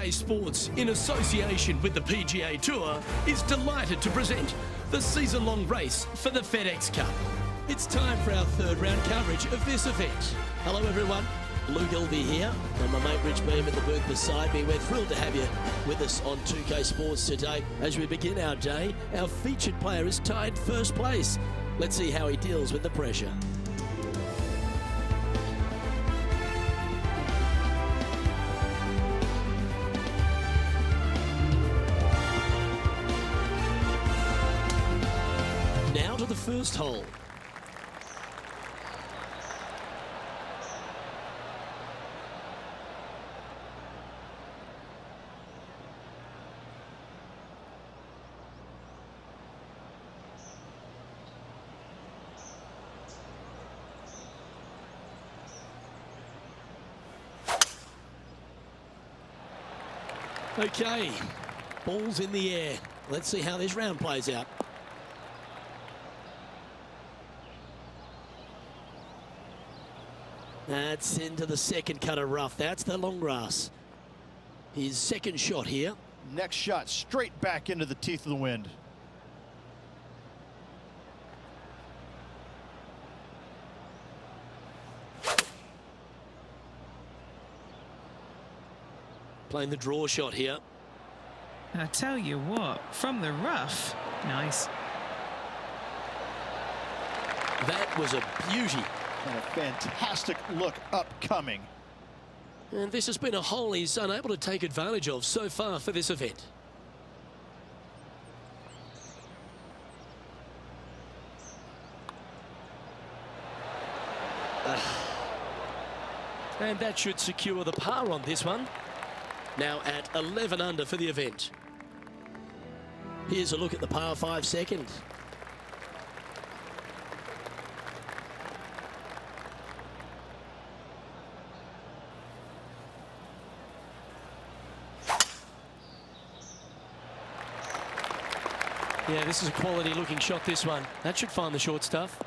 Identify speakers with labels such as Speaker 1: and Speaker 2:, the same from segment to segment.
Speaker 1: PGA Sports, in association with the PGA Tour, is delighted to present the season-long race for the FedEx Cup. It's time for our third round coverage of this event. Hello everyone, Luke Elvey here, and my mate Rich Beam at the booth beside me. We're thrilled to have you with us on 2K Sports today. As we begin our day, our featured player is tied first place. Let's see how he deals with the pressure. Now to the first hole. Okay, ball's in the air. Let's see how this round plays out. That's into the second cut of rough. That's the long grass. His second shot here.
Speaker 2: Next shot straight back into the teeth of the wind.
Speaker 1: Playing the draw shot here.
Speaker 3: I tell you what, from the rough, nice.
Speaker 1: That was a beauty.
Speaker 2: And a fantastic look upcoming.
Speaker 1: And this has been a hole he's unable to take advantage of so far for this event. And that should secure the par on this one. Now at 11 under for the event. Here's a look at the par 5 second. Yeah, this is a quality looking shot, this one. That should find the short stuff.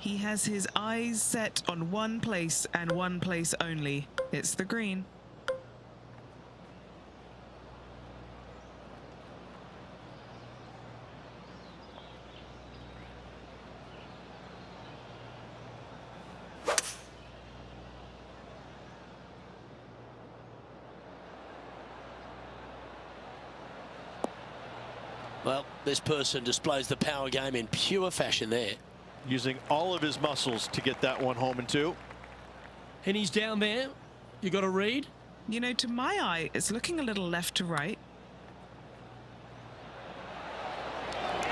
Speaker 3: He has his eyes set on one place and one place only. It's the green.
Speaker 1: Well, this person displays the power game in pure fashion there.
Speaker 2: Using all of his muscles to get that one home in two.
Speaker 1: And he's down there. You got a read?
Speaker 3: You know, to my eye, it's looking a little left to right.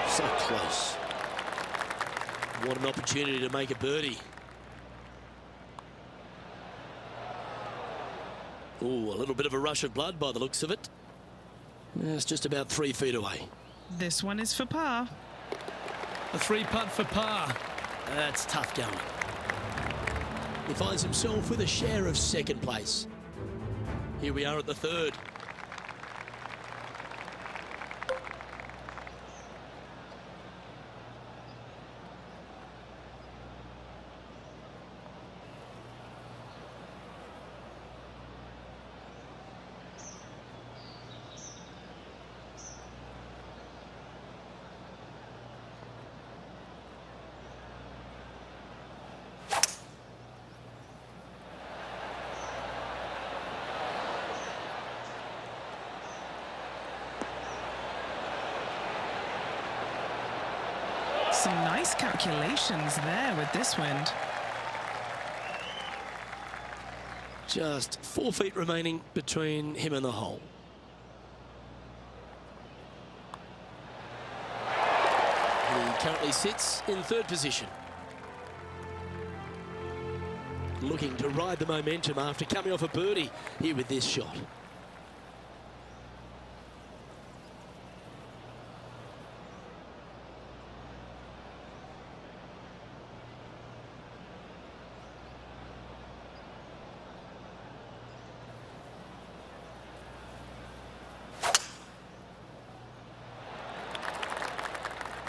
Speaker 1: So close. What an opportunity to make a birdie. Ooh, a little bit of a rush of blood by the looks of it. It's just about 3 feet away.
Speaker 3: This one is for par.
Speaker 1: A 3-putt for par. That's tough going. He finds himself with a share of second place. Here we are at the third.
Speaker 3: Some nice calculations there with this wind.
Speaker 1: Just 4 feet remaining between him and the hole. He currently sits in third position. Looking to ride the momentum after coming off a birdie here with this shot.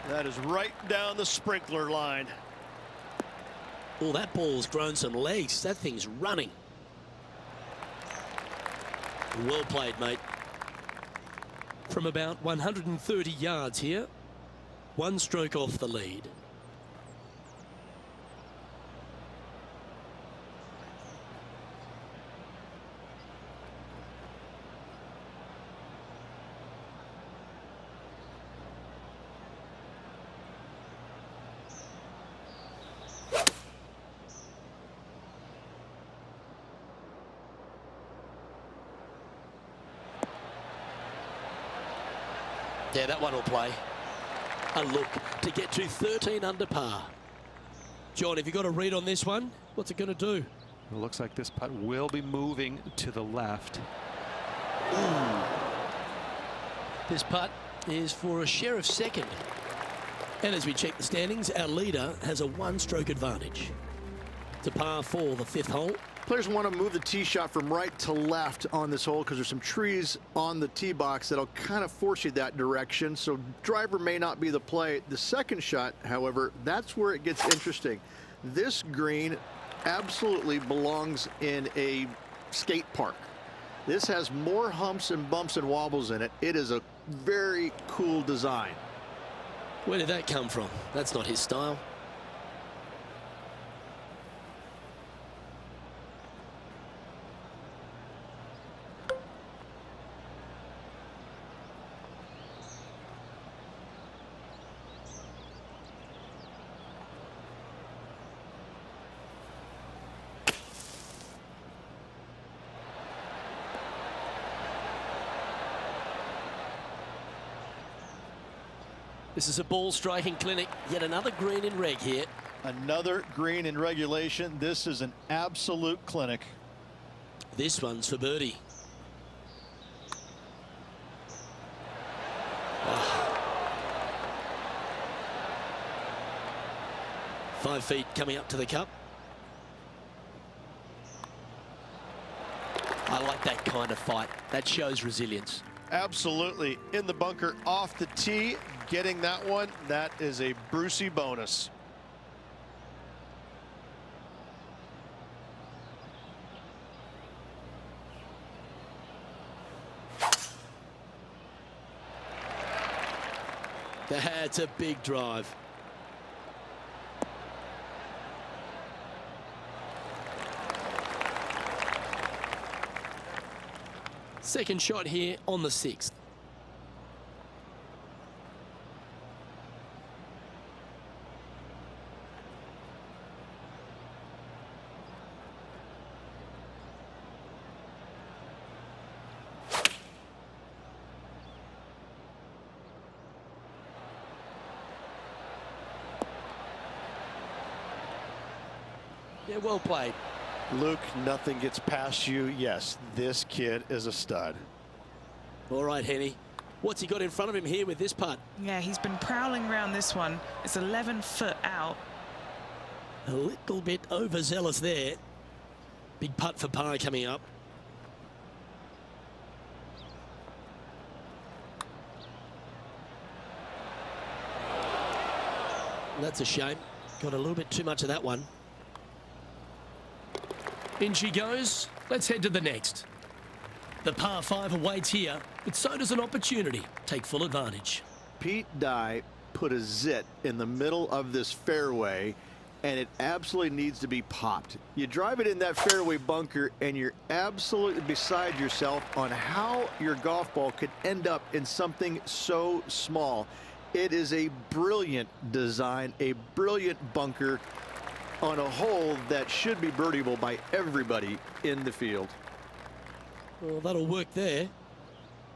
Speaker 2: That is right down the sprinkler line.
Speaker 1: Oh, that ball's grown some legs. That thing's running. Well played, mate. From about 130 yards here, 1 stroke off the lead. Yeah, that one will play. A look to get to 13 under par. John, have you got a read on this one? What's it going to do?
Speaker 4: It looks like this putt will be moving to the left.
Speaker 1: Ooh. This putt is for a share of second. And as we check the standings, our leader has a 1-stroke advantage. It's a par 4, the 5th hole.
Speaker 2: Players want to move the tee shot from right to left on this hole because there's some trees on the tee box that'll kind of force you that direction. So driver may not be the play. The second shot, however, that's where it gets interesting. This green absolutely belongs in a skate park. This has more humps and bumps and wobbles in it. It is a very cool design.
Speaker 1: Where did that come from? That's not his style. This is a ball striking clinic. Yet another green in reg here.
Speaker 2: Another green in regulation. This is an absolute clinic.
Speaker 1: This one's for birdie. Oh. 5 feet coming up to the cup. I like that kind of fight. That shows resilience.
Speaker 2: Absolutely. In the bunker off the tee. Getting that one, that is a Brucey bonus.
Speaker 1: That's a big drive. Second shot here on the 6th. Yeah, well played.
Speaker 2: Luke, nothing gets past you. Yes, this kid is a stud.
Speaker 1: All right, Henny. What's he got in front of him here with this putt?
Speaker 3: Yeah, he's been prowling around this one. It's 11 foot out.
Speaker 1: A little bit overzealous there. Big putt for par coming up. That's a shame. Got a little bit too much of that one. In she goes. Let's head to the next. The par 5 awaits here, but so does an opportunity. Take full advantage.
Speaker 2: Pete Dye put a zit in the middle of this fairway, and it absolutely needs to be popped. You drive it in that fairway bunker, and you're absolutely beside yourself on how your golf ball could end up in something so small. It is a brilliant design, a brilliant bunker on a hole that should be birdieable by everybody in the field.
Speaker 1: Well, that'll work there.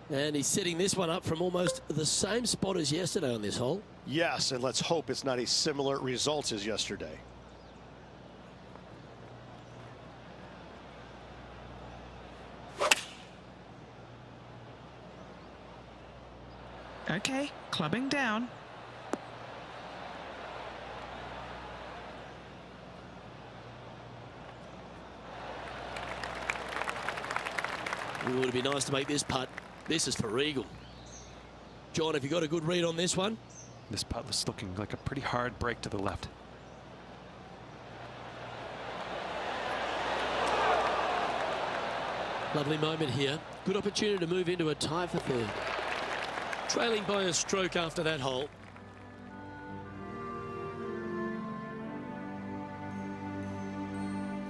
Speaker 1: And he's setting this one up from almost the same spot as yesterday on this hole.
Speaker 2: Yes, and let's hope it's not a similar result as yesterday.
Speaker 3: Okay, clubbing down.
Speaker 1: It would be nice to make this putt. This is for eagle. John, have you got a good read on this one?
Speaker 4: This putt was looking like a pretty hard break to the left.
Speaker 1: Lovely moment here. Good opportunity to move into a tie for third. Trailing by a stroke after that hole.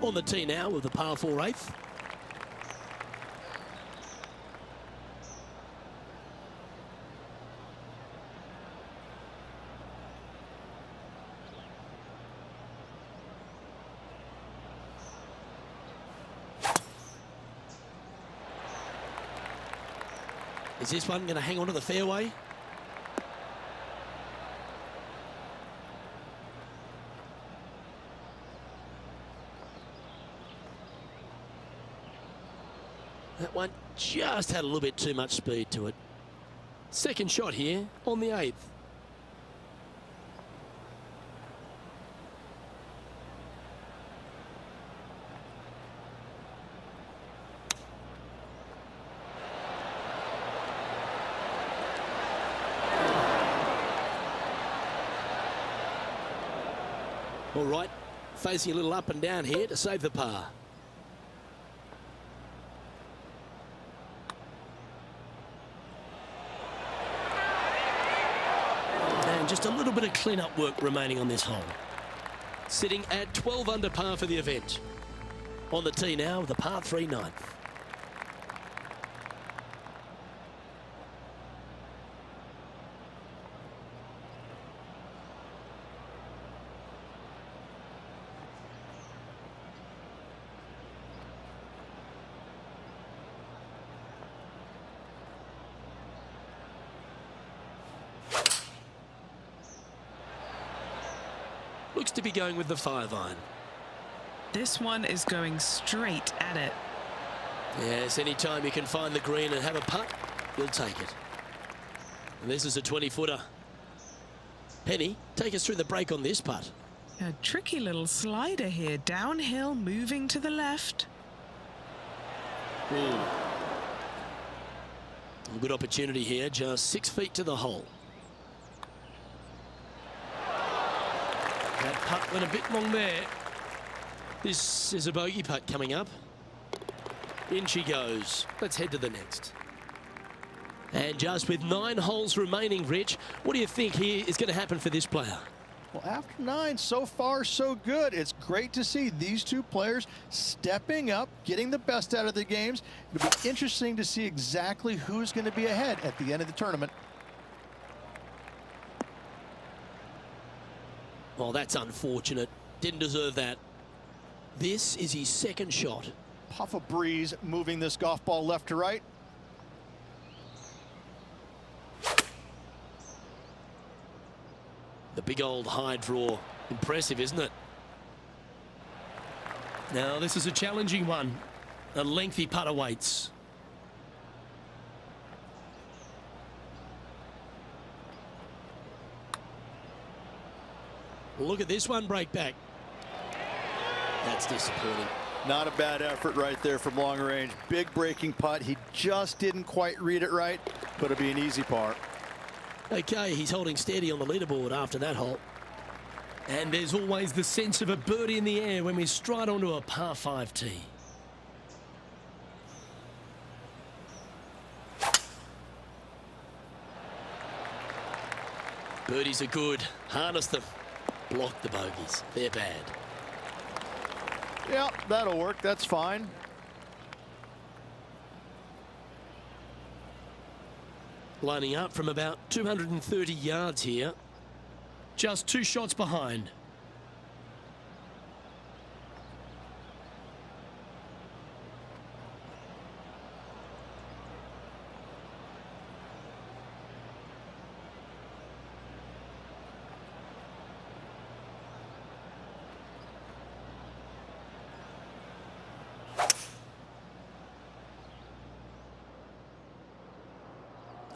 Speaker 1: On the tee now with the par 4 8th. Is this one going to hang on to the fairway? That one just had a little bit too much speed to it. Second shot here on the 8th. All right, facing a little up and down here to save the par. And just a little bit of clean-up work remaining on this hole. Sitting at 12 under par for the event. On the tee now with the par 3 9th. Looks to be going with the 5-iron.
Speaker 3: This one is going straight at it.
Speaker 1: Yes, anytime you can find the green and have a putt, you'll take it. And this is a 20-footer. Penny, take us through the break on this putt.
Speaker 3: A tricky little slider here, downhill, moving to the left.
Speaker 1: A good opportunity here, just 6 feet to the hole. That putt went a bit long there. This is a bogey putt coming up. In she goes. Let's head to the next. And just with 9 holes remaining, Rich, what do you think here is going to happen for this player?
Speaker 2: Well, after 9, so far so good. It's great to see these two players stepping up, getting the best out of the games. It'll be interesting to see exactly who's going to be ahead at the end of the tournament.
Speaker 1: Well, that's unfortunate. Didn't deserve that. This is his second shot.
Speaker 2: Puff of breeze moving this golf ball left to right.
Speaker 1: The big old high draw. Impressive, isn't it? Now, this is a challenging one. A lengthy putt awaits. Look at this one break back. That's disappointing.
Speaker 2: Not a bad effort right there from long range. Big breaking putt. He just didn't quite read it right, but it'll be an easy par.
Speaker 1: Okay, he's holding steady on the leaderboard after that hole. And there's always the sense of a birdie in the air when we stride onto a par 5 tee. Birdies are good. Harness them. Block the bogeys. They're bad.
Speaker 2: Yeah, that'll work. That's fine.
Speaker 1: Lining up from about 230 yards here. Just 2 shots behind.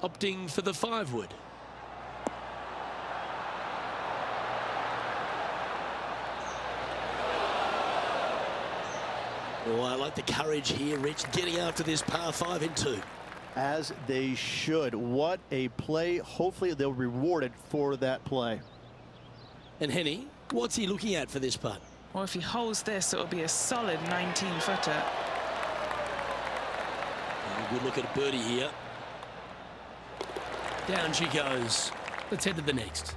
Speaker 1: Opting for the 5-wood. Oh, I like the courage here, Rich, getting after this par 5 in 2.
Speaker 2: As they should. What a play. Hopefully they'll be rewarded for that play.
Speaker 1: And Henny, what's he looking at for this putt?
Speaker 3: Well, if he holds this, it'll be a solid 19-footer.
Speaker 1: Good look at a birdie here. Down she goes. Let's head to the next.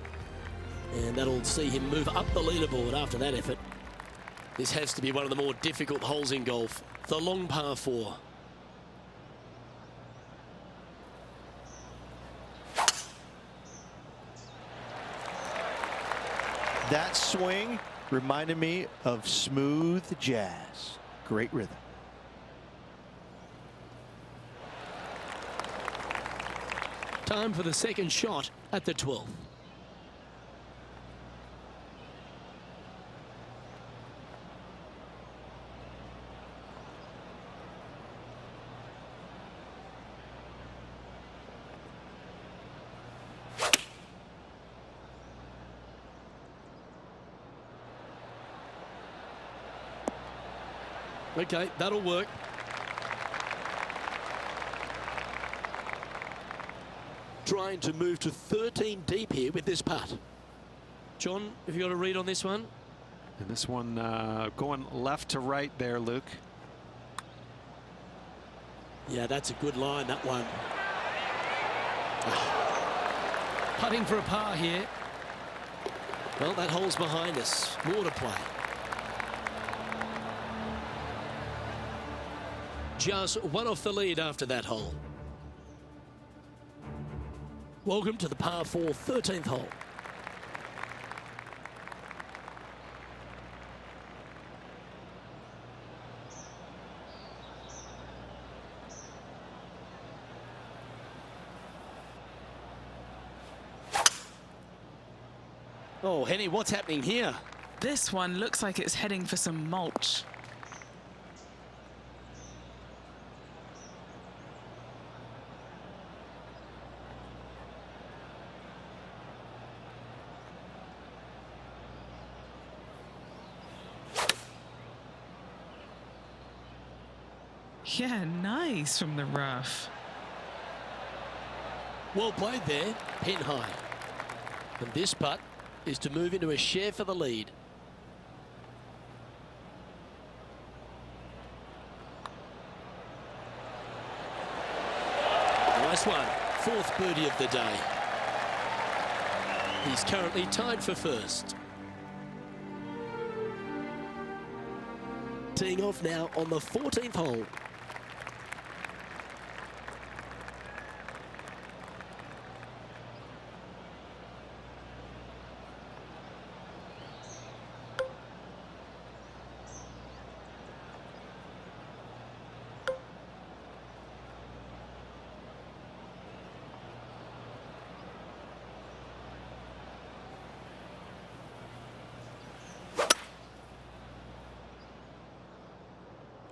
Speaker 1: And that'll see him move up the leaderboard after that effort. This has to be one of the more difficult holes in golf. The long par 4.
Speaker 2: That swing reminded me of smooth jazz. Great rhythm.
Speaker 1: Time for the second shot at the 12th. Okay, that'll work. Trying to move to 13 deep here with this putt. John, have you got a read on this one?
Speaker 4: And this one going left to right there, Luke.
Speaker 1: Yeah, that's a good line, that one. Putting for a par here. Well, that hole's behind us. More to play. Just one off the lead after that hole. Welcome to the par 4 13th hole. Oh, Henny, what's happening here?
Speaker 3: This one looks like it's heading for some mulch. Yeah, nice from the rough.
Speaker 1: Well played there, pin high. And this putt is to move into a share for the lead. Nice one. 4th birdie of the day. He's currently tied for first. Teeing off now on the 14th hole.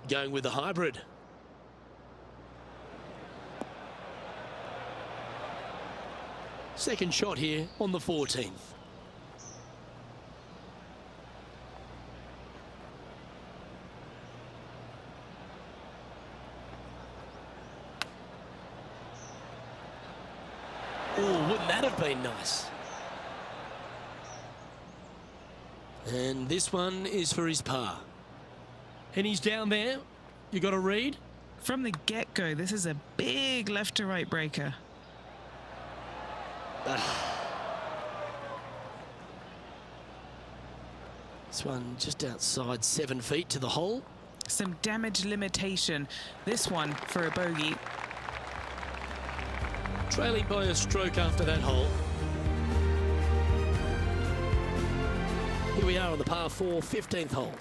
Speaker 1: Going with the hybrid. Second shot here on the 14th. Oh, wouldn't that have been nice? And this one is for his par. And he's down there. You got a read?
Speaker 3: From the get-go, this is a big left-to-right breaker.
Speaker 1: This one just outside 7 feet to the hole.
Speaker 3: Some damage limitation. This one for a bogey.
Speaker 1: Trailing by a stroke after that hole. Here we are on the par 4 15th hole.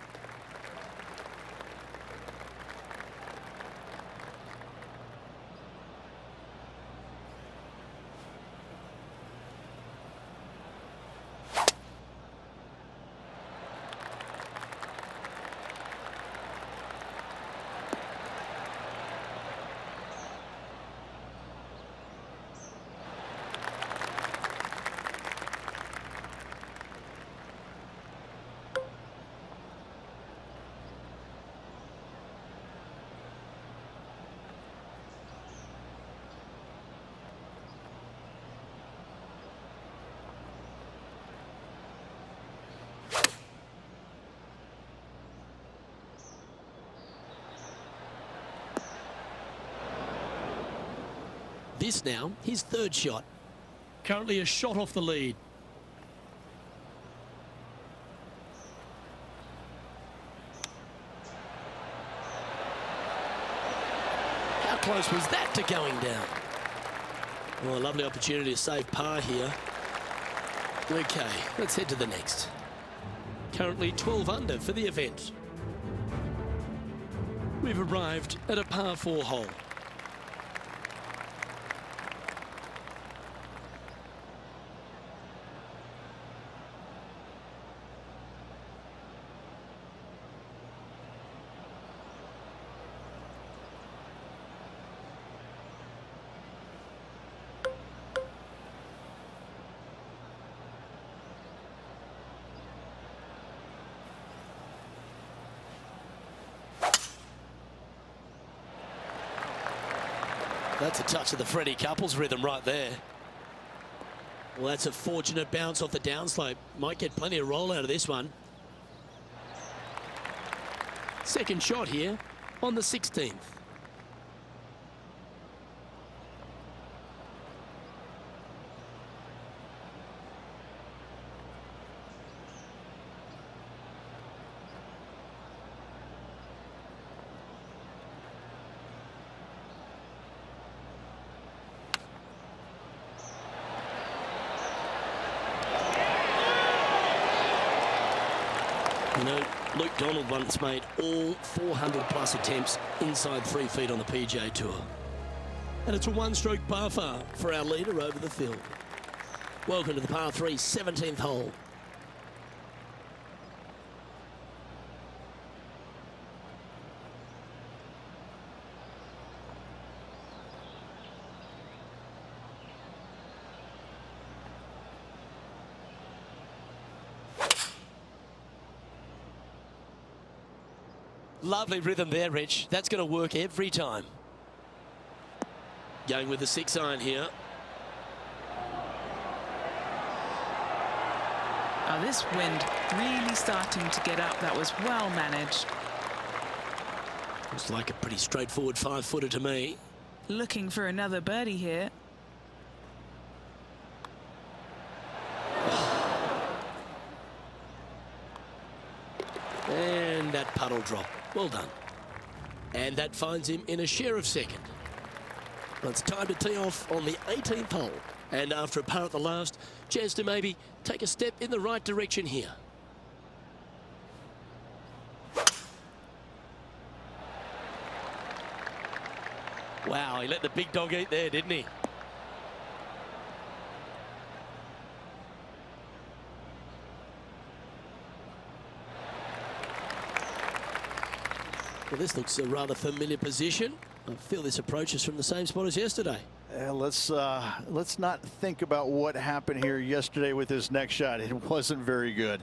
Speaker 1: this now, his third shot. Currently a shot off the lead. How close was that to going down? Well, a lovely opportunity to save par here. Okay, let's head to the next. Currently 12 under for the event. We've arrived at a par 4 hole. That's a touch of the Freddie Couples rhythm right there. Well, that's a fortunate bounce off the downslope. Might get plenty of roll out of this one. Second shot here on the 16th. You know, Luke Donald once made all 400+ attempts inside 3 feet on the PGA Tour. And it's a one-stroke par far for our leader over the field. Welcome to the par 3 17th hole. Lovely rhythm there, Rich. That's going to work every time. Going with the 6-iron here.
Speaker 3: Oh, this wind really starting to get up. That was well managed.
Speaker 1: Looks like a pretty straightforward 5-footer to me.
Speaker 3: Looking for another birdie here.
Speaker 1: And that puddle drop. Well done. And that finds him in a share of second. Well, it's time to tee off on the 18th hole. And after a par at the last, chance to maybe take a step in the right direction here. Wow, he let the big dog eat there, didn't he? Well, this looks a rather familiar position. I feel this approach is from the same spot as yesterday.
Speaker 2: Let's not think about what happened here yesterday with this next shot. It wasn't very good.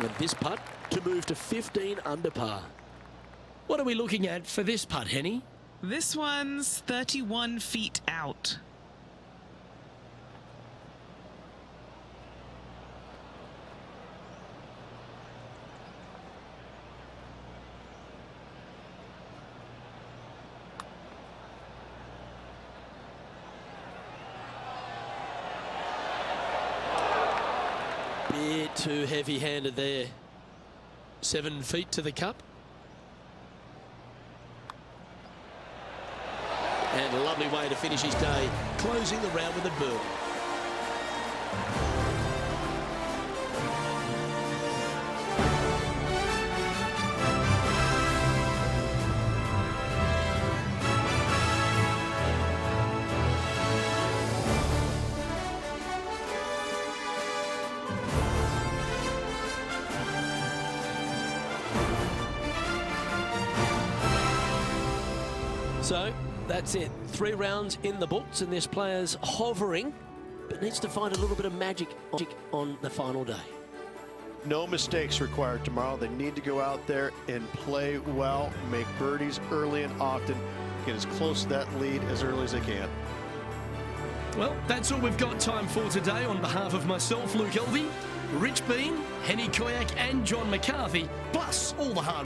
Speaker 1: With this putt to move to 15 under par. What are we looking at for this putt, Henny?
Speaker 3: This one's 31 feet out.
Speaker 1: Bit too heavy-handed there. 7 feet to the cup. And a lovely way to finish his day, closing the round with a birdie. So that's it. 3 rounds in the books, and this player's hovering, but needs to find a little bit of magic on the final day.
Speaker 2: No mistakes required tomorrow. They need to go out there and play well, make birdies early and often, get as close to that lead as early as they can.
Speaker 1: Well, that's all we've got time for today. On behalf of myself, Luke Elvey, Rich Bean, Henny Koyak and John McCarthy, plus all the hard